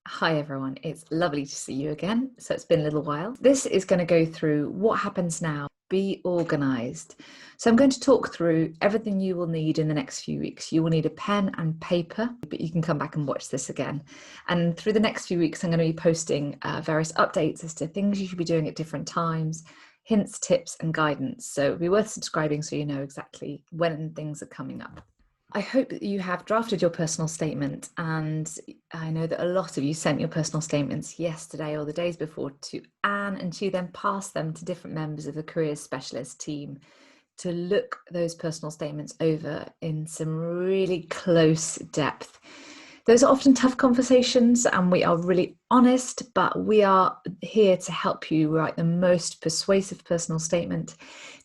Hi everyone, it's lovely to see you again. So it's been a little while. This is going to go through what happens now. Be organised. So I'm going to talk through everything you will need in the next few weeks. You will need a pen and paper, but you can come back and watch this again. And through the next few weeks, I'm going to be posting various updates as to things you should be doing at different times, hints, tips, and guidance. So it'll be worth subscribing so you know exactly when things are coming up. I hope that you have drafted your personal statement, and I know that a lot of you sent your personal statements yesterday or the days before to Anne, and she then passed them to different members of the careers specialist team to look those personal statements over in some really close depth. Those are often tough conversations and we are really honest, but we are here to help you write the most persuasive personal statement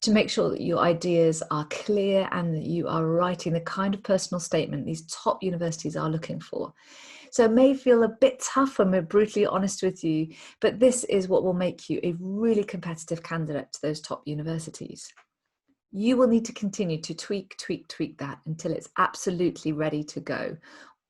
to make sure that your ideas are clear and that you are writing the kind of personal statement these top universities are looking for. So it may feel a bit tough when we're brutally honest with you, but this is what will make you a really competitive candidate to those top universities. You will need to continue to tweak that until it's absolutely ready to go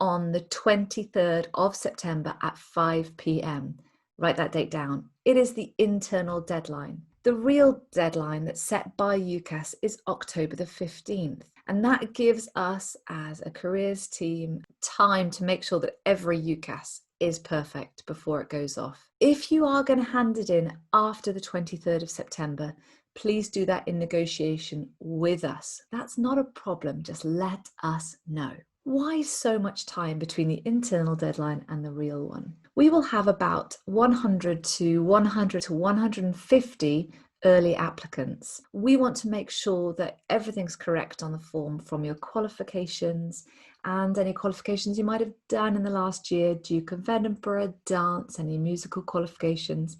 on the 23rd of September at 5 p.m. Write that date down. It is the internal deadline. The real deadline that's set by UCAS is October the 15th. And that gives us as a careers team time to make sure that every UCAS is perfect before it goes off. If you are going to hand it in after the 23rd of September, please do that in negotiation with us. That's not a problem. Just let us know. Why so much time between the internal deadline and the real one? We will have about 100 to 150 early applicants. We want to make sure that everything's correct on the form, from your qualifications and any qualifications you might have done in the last year, Duke of Edinburgh, dance, any musical qualifications.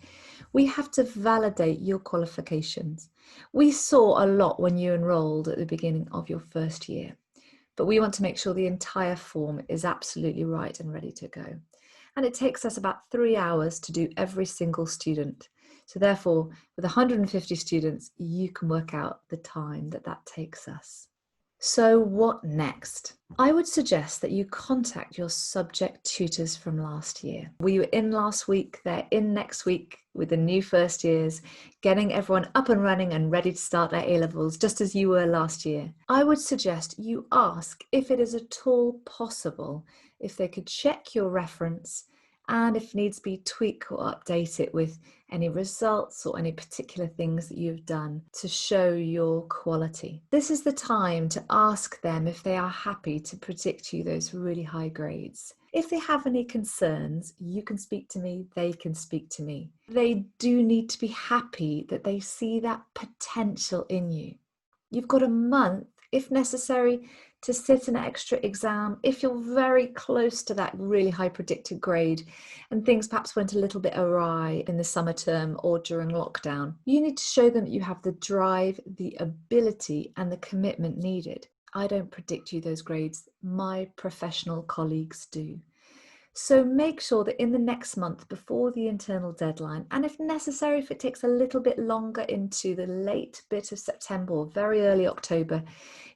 We have to validate your qualifications. We saw a lot when you enrolled at the beginning of your first year, but we want to make sure the entire form is absolutely right and ready to go. And it takes us about 3 hours to do every single student. So therefore, with 150 students, you can work out the time that takes us. So what next? I would suggest that you contact your subject tutors from last year. We were in last week, they're in next week with the new first years, getting everyone up and running and ready to start their A-levels, just as you were last year. I would suggest you ask if it is at all possible, if they could check your reference and if needs be, tweak or update it with any results or any particular things that you've done to show your quality. This is the time to ask them if they are happy to predict you those really high grades. If they have any concerns, you can speak to me, they can speak to me. They do need to be happy that they see that potential in you. You've got a month, if necessary, to sit an extra exam if you're very close to that really high predicted grade and things perhaps went a little bit awry in the summer term or during lockdown. You need to show them that you have the drive, the ability, and the commitment needed. I don't predict you those grades, my professional colleagues do. So make sure that in the next month before the internal deadline, and if necessary, if it takes a little bit longer into the late bit of September or very early October,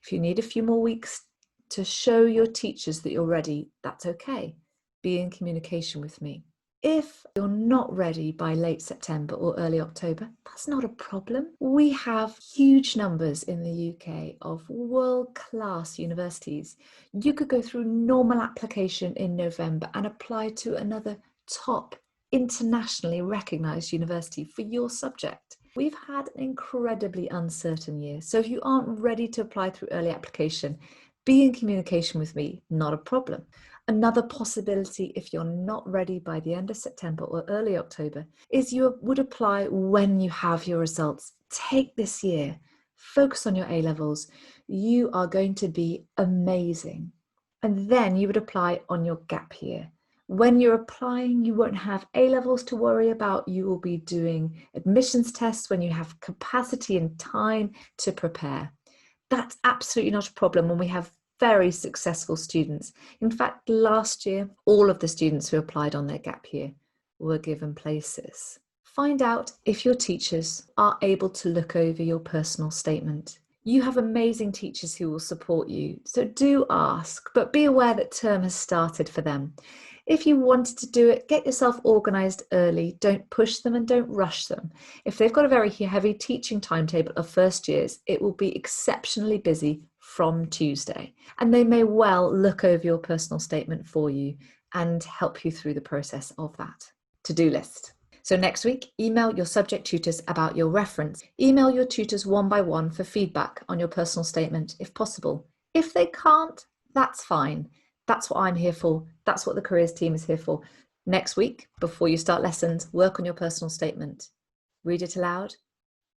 if you need a few more weeks to show your teachers that you're ready, that's okay. Be in communication with me. If you're not ready by late September or early October, that's not a problem. We have huge numbers in the UK of world-class universities. You could go through normal application in November and apply to another top internationally recognised university for your subject. We've had an incredibly uncertain year, so if you aren't ready to apply through early application, be in communication with me, not a problem. Another possibility, if you're not ready by the end of September or early October, is you would apply when you have your results. Take this year, focus on your A-levels. You are going to be amazing. And then you would apply on your gap year. When you're applying, you won't have A-levels to worry about. You will be doing admissions tests when you have capacity and time to prepare. That's absolutely not a problem when we have very successful students. In fact, last year, all of the students who applied on their gap year were given places. Find out if your teachers are able to look over your personal statement. You have amazing teachers who will support you, so do ask, but be aware that term has started for them. If you wanted to do it, get yourself organised early. Don't push them and don't rush them. If they've got a very heavy teaching timetable of first years, it will be exceptionally busy from Tuesday. And they may well look over your personal statement for you and help you through the process of that. To-do list. So next week, email your subject tutors about your reference. Email your tutors one by one for feedback on your personal statement if possible. If they can't, that's fine. That's what I'm here for. That's what the careers team is here for. Next week, before you start lessons, work on your personal statement. Read it aloud,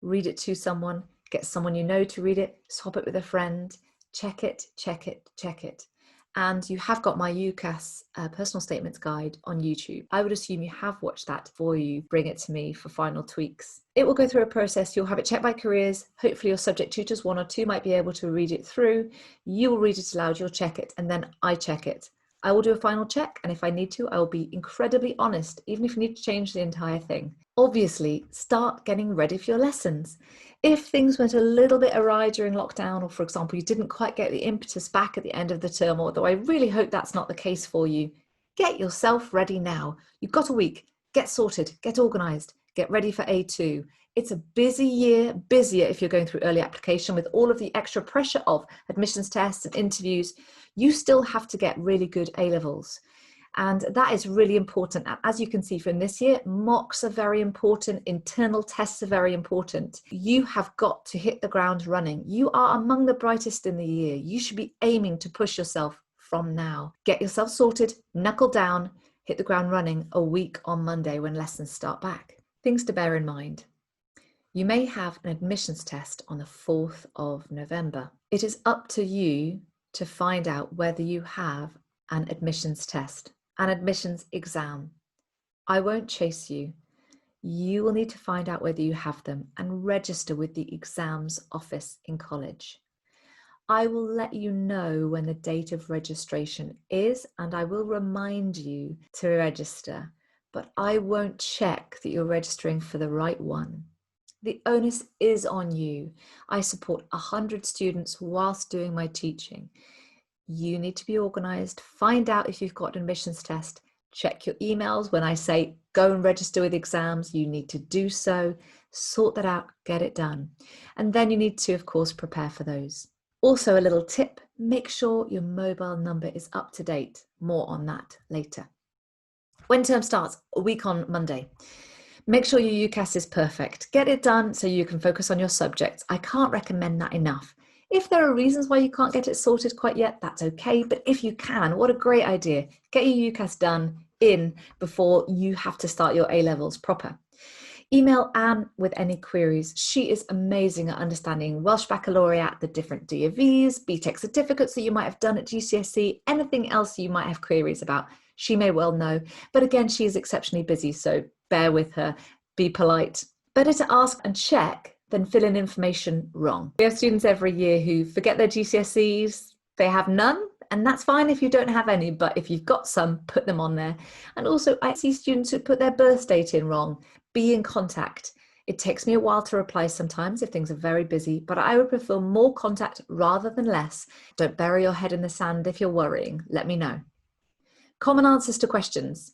read it to someone, get someone you know to read it, swap it with a friend, check it, check it, check it. And you have got my UCAS personal statements guide on YouTube. I would assume you have watched that before you bring it to me for final tweaks. It will go through a process. You'll have it checked by careers. Hopefully your subject tutors, one or two, might be able to read it through. You will read it aloud, you'll check it, and then I check it. I will do a final check, and if I need to, I will be incredibly honest, even if you need to change the entire thing. Obviously, start getting ready for your lessons. If things went a little bit awry during lockdown, or for example, you didn't quite get the impetus back at the end of the term, although I really hope that's not the case for you, get yourself ready now. You've got a week. Get sorted, get organised, get ready for A2. It's a busy year, busier if you're going through early application with all of the extra pressure of admissions tests and interviews. You still have to get really good A-levels. And that is really important. As you can see from this year, mocks are very important. Internal tests are very important. You have got to hit the ground running. You are among the brightest in the year. You should be aiming to push yourself from now. Get yourself sorted, knuckle down, hit the ground running a week on Monday when lessons start back. Things to bear in mind. You may have an admissions test on the 4th of November. It is up to you to find out whether you have an admissions test, an admissions exam. I won't chase you. You will need to find out whether you have them and register with the exams office in college. I will let you know when the date of registration is, and I will remind you to register, but I won't check that you're registering for the right one. The onus is on you. I support 100 students whilst doing my teaching. You need to be organised, find out if you've got an admissions test, check your emails. When I say go and register with exams, you need to do so, sort that out, get it done. And then you need to, of course, prepare for those. Also, a little tip, make sure your mobile number is up to date. More on that later. When term starts, a week on Monday. Make sure your UCAS is perfect. Get it done so you can focus on your subjects. I can't recommend that enough. If there are reasons why you can't get it sorted quite yet, that's okay. But if you can, what a great idea. Get your UCAS done in before you have to start your A-levels proper. Email Anne with any queries. She is amazing at understanding Welsh Baccalaureate, the different DOVs, BTEC certificates that you might have done at GCSE, anything else you might have queries about. She may well know, but again, she is exceptionally busy, so bear with her, be polite. Better to ask and check than fill in information wrong. We have students every year who forget their GCSEs, they have none, and that's fine if you don't have any, but if you've got some, put them on there. And also, I see students who put their birth date in wrong. Be in contact. It takes me a while to reply sometimes if things are very busy, but I would prefer more contact rather than less. Don't bury your head in the sand if you're worrying. Let me know. Common answers to questions.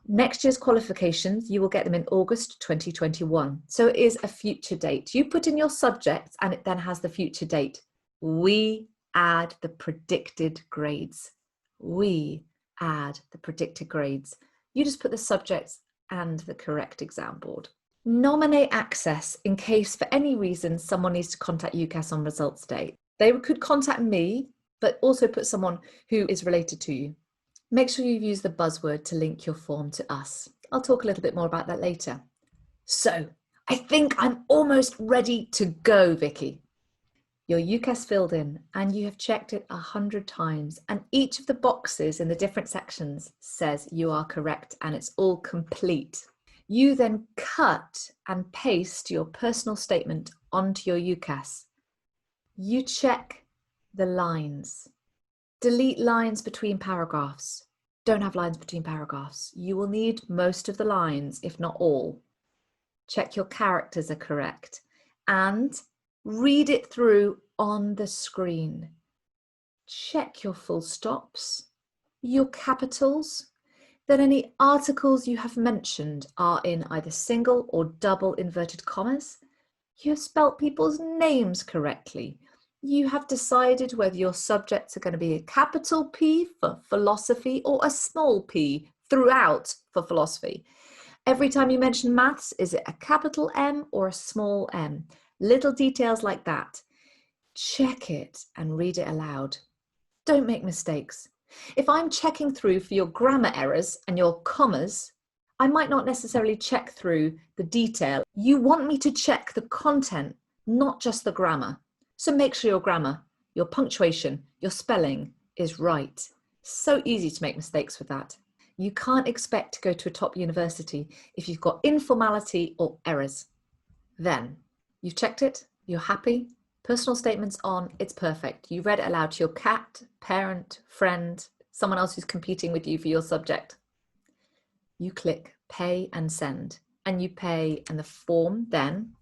Next year's qualifications, you will get them in August 2021. So it is a future date. You put in your subjects and it then has the future date. We add the predicted grades. We add the predicted grades. You just put the subjects and the correct exam board. Nominate access in case for any reason someone needs to contact UCAS on results day. They could contact me, but also put someone who is related to you. Make sure you use the buzzword to link your form to us. I'll talk a little bit more about that later. So, I think I'm almost ready to go, Vicky. Your UCAS filled in and you have checked it 100 times, and each of the boxes in the different sections says you are correct and it's all complete. You then cut and paste your personal statement onto your UCAS. You check the lines. Delete lines between paragraphs. Don't have lines between paragraphs. You will need most of the lines, if not all. Check your characters are correct and read it through on the screen. Check your full stops, your capitals, that any articles you have mentioned are in either single or double inverted commas. You have spelt people's names correctly. You have decided whether your subjects are going to be a capital P for philosophy or a small p throughout for philosophy. Every time you mention maths, is it a capital M or a small m? Little details like that. Check it and read it aloud. Don't make mistakes. If I'm checking through for your grammar errors and your commas, I might not necessarily check through the detail. You want me to check the content, not just the grammar. So make sure your grammar, your punctuation, your spelling is right. So easy to make mistakes with that. You can't expect to go to a top university if you've got informality or errors. Then, you've checked it, you're happy, personal statements on, it's perfect. You read it aloud to your cat, parent, friend, someone else who's competing with you for your subject. You click pay and send, and you pay, and the form then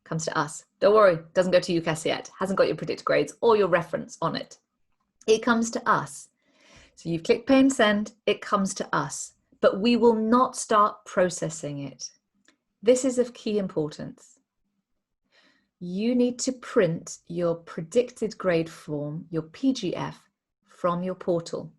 comes to us. Don't worry, doesn't go to UCAS yet, hasn't got your predicted grades or your reference on it. It comes to us. So you've clicked pay and send, it comes to us, but we will not start processing it. This is of key importance. You need to print your predicted grade form, your PGF, from your portal.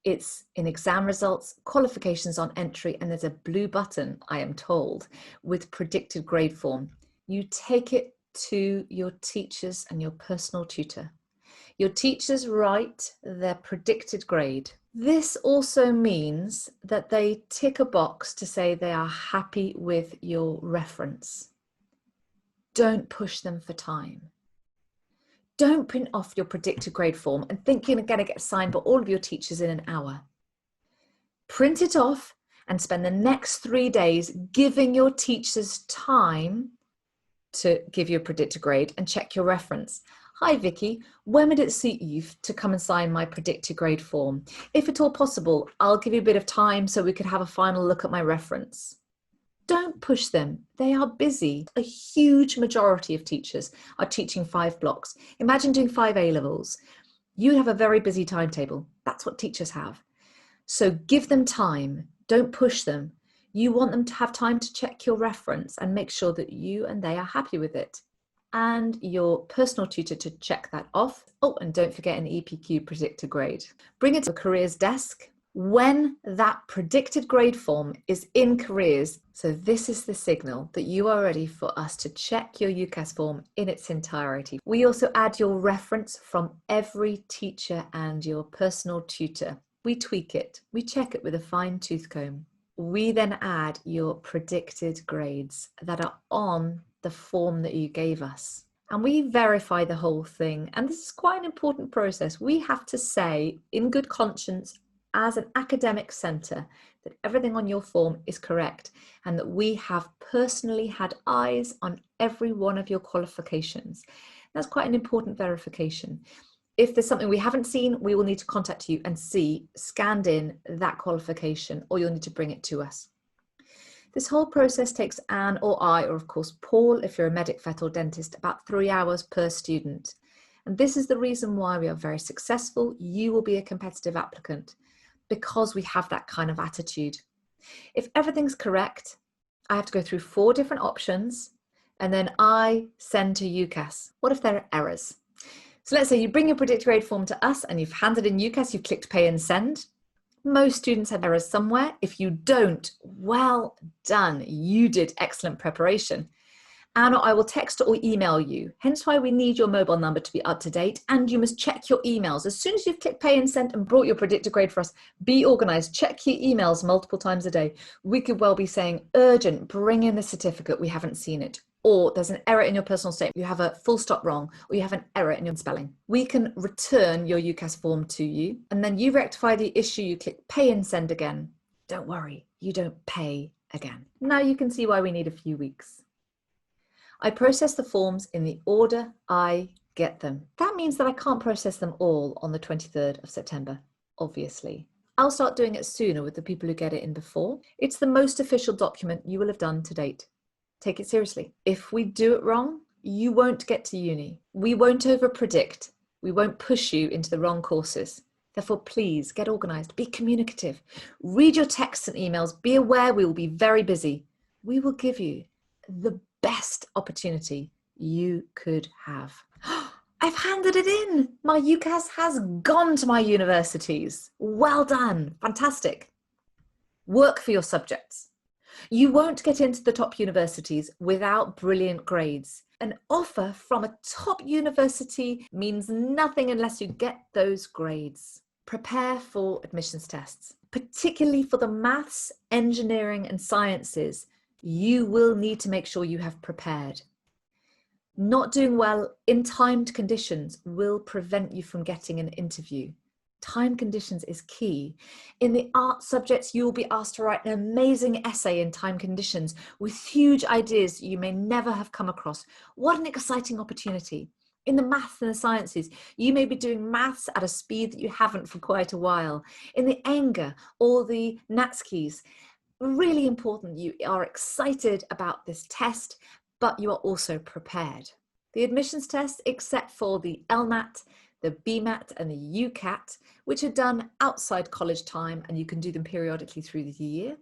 It's in exam results, qualifications on entry, and there's a blue button, I am told, with predicted grade form. You take it to your teachers and your personal tutor. Your teachers write their predicted grade. This also means that they tick a box to say they are happy with your reference. Don't push them for time. Don't print off your predicted grade form and think you're going to get signed by all of your teachers in an hour. Print it off and spend the next 3 days giving your teachers time to give you a predicted grade and check your reference. Hi Vicky, when would it suit you to come and sign my predicted grade form? If at all possible, I'll give you a bit of time so we could have a final look at my reference. Don't push them. They are busy. A huge majority of teachers are teaching 5 blocks. Imagine doing 5 A-levels. You have a very busy timetable. That's what teachers have. So give them time. Don't push them. You want them to have time to check your reference and make sure that you and they are happy with it. And your personal tutor to check that off. Oh, and don't forget an EPQ predicted grade. Bring it to a careers desk when that predicted grade form is in careers. So this is the signal that you are ready for us to check your UCAS form in its entirety. We also add your reference from every teacher and your personal tutor. We tweak it. We check it with a fine tooth comb. We then add your predicted grades that are on the form that you gave us. And we verify the whole thing. And this is quite an important process. We have to say in good conscience as an academic centre that everything on your form is correct and that we have personally had eyes on every one of your qualifications. That's quite an important verification. If there's something we haven't seen, we will need to contact you and see scanned in that qualification, or you'll need to bring it to us. This whole process takes Anne or I, or of course Paul, if you're a medic, vet or dentist, about 3 hours per student. And this is the reason why we are very successful. You will be a competitive applicant because we have that kind of attitude. If everything's correct, I have to go through 4 different options and then I send to UCAS. What if there are errors? So let's say you bring your predicted grade form to us and you've handed in UCAS, you've clicked pay and send. Most students have errors somewhere. If you don't, well done. You did excellent preparation. Anne or I will text or email you. Hence why we need your mobile number to be up to date, and you must check your emails. As soon as you've clicked pay and sent and brought your predicted grade for us, be organised. Check your emails multiple times a day. We could well be saying, urgent, bring in the certificate, we haven't seen it. Or there's an error in your personal statement, you have a full stop wrong, or you have an error in your spelling. We can return your UCAS form to you, and then you rectify the issue, you click pay and send again. Don't worry, you don't pay again. Now you can see why we need a few weeks. I process the forms in the order I get them. That means that I can't process them all on the 23rd of September, obviously. I'll start doing it sooner with the people who get it in before. It's the most official document you will have done to date. Take it seriously. If we do it wrong, you won't get to uni. We won't overpredict. We won't push you into the wrong courses. Therefore, please get organised, be communicative, read your texts and emails, be aware we will be very busy. We will give you the best opportunity you could have. I've handed it in. My UCAS has gone to my universities. Well done. Fantastic. Work for your subjects. You won't get into the top universities without brilliant grades. An offer from a top university means nothing unless you get those grades. Prepare for admissions tests, particularly for the maths, engineering, and sciences. You will need to make sure you have prepared. Not doing well in timed conditions will prevent you from getting an interview. Time conditions is key. In the art subjects, you will be asked to write an amazing essay in time conditions with huge ideas you may never have come across. What an exciting opportunity. In the maths and the sciences, you may be doing maths at a speed that you haven't for quite a while. In the ENGA or the NatSkis, really important, you are excited about this test, but you are also prepared. The admissions tests, except for the LMAT, the BMAT and the UCAT, which are done outside college time and you can do them periodically through the year.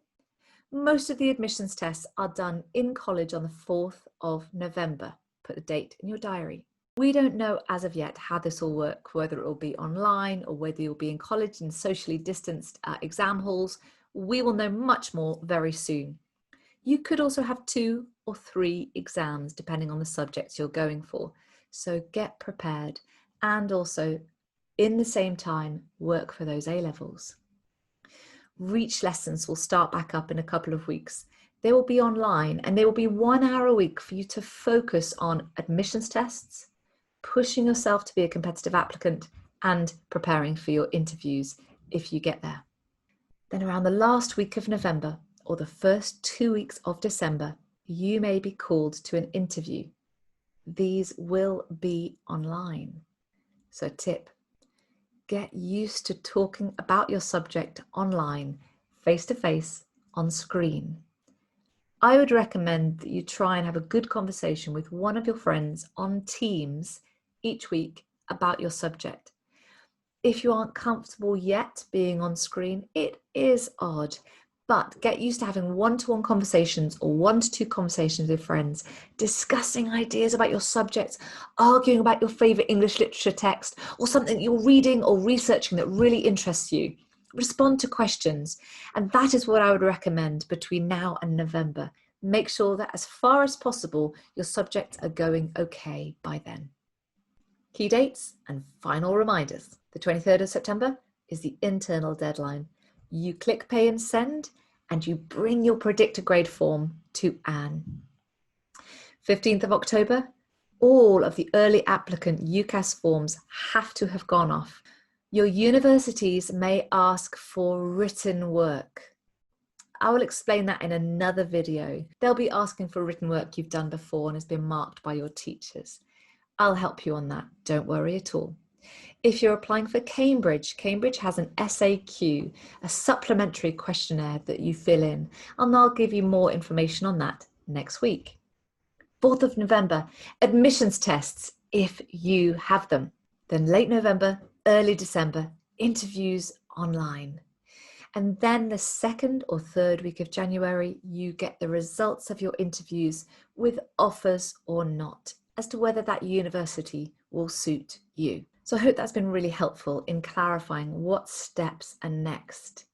Most of the admissions tests are done in college on the 4th of November. Put a date in your diary. We don't know as of yet how this will work, whether it will be online or whether you'll be in college in socially distanced exam halls. We will know much more very soon. You could also have 2 or 3 exams depending on the subjects you're going for. So get prepared and also in the same time work for those A-levels. Reach lessons will start back up in a couple of weeks. They will be online and they will be 1 hour a week for you to focus on admissions tests, pushing yourself to be a competitive applicant and preparing for your interviews if you get there. Then around the last week of November or the first 2 weeks of December, you may be called to an interview. These will be online. So tip, get used to talking about your subject online, face-to-face, on screen. I would recommend that you try and have a good conversation with one of your friends on Teams each week about your subject. If you aren't comfortable yet being on screen, it is odd, but get used to having one-to-one conversations or 1 to 2 conversations with friends, discussing ideas about your subjects, arguing about your favorite English literature text or something you're reading or researching that really interests you. Respond to questions. And that is what I would recommend between now and November. Make sure that as far as possible, your subjects are going okay by then. Key dates and final reminders. The 23rd of September is the internal deadline. You click pay and send and you bring your predicted grade form to Anne. 15th of October, all of the early applicant UCAS forms have to have gone off. Your universities may ask for written work. I will explain that in another video. They'll be asking for written work you've done before and has been marked by your teachers. I'll help you on that, don't worry at all. If you're applying for Cambridge, Cambridge has an SAQ, a supplementary questionnaire that you fill in, and I'll give you more information on that next week. 4th of November, admissions tests, if you have them. Then late November, early December, interviews online. And then the 2nd or 3rd week of January, you get the results of your interviews with offers or not, as to whether that university will suit you. So I hope that's been really helpful in clarifying what steps are next.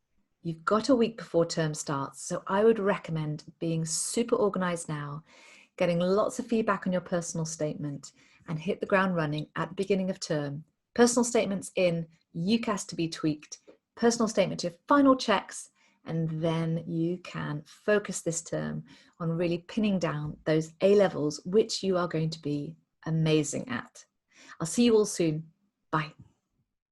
You've got a week before term starts, so I would recommend being super organised now, getting lots of feedback on your personal statement and hit the ground running at the beginning of term. Personal statements in, UCAS to be tweaked, personal statement to final checks, and then you can focus this term on really pinning down those A-levels, which you are going to be amazing at. I'll see you all soon. Bye.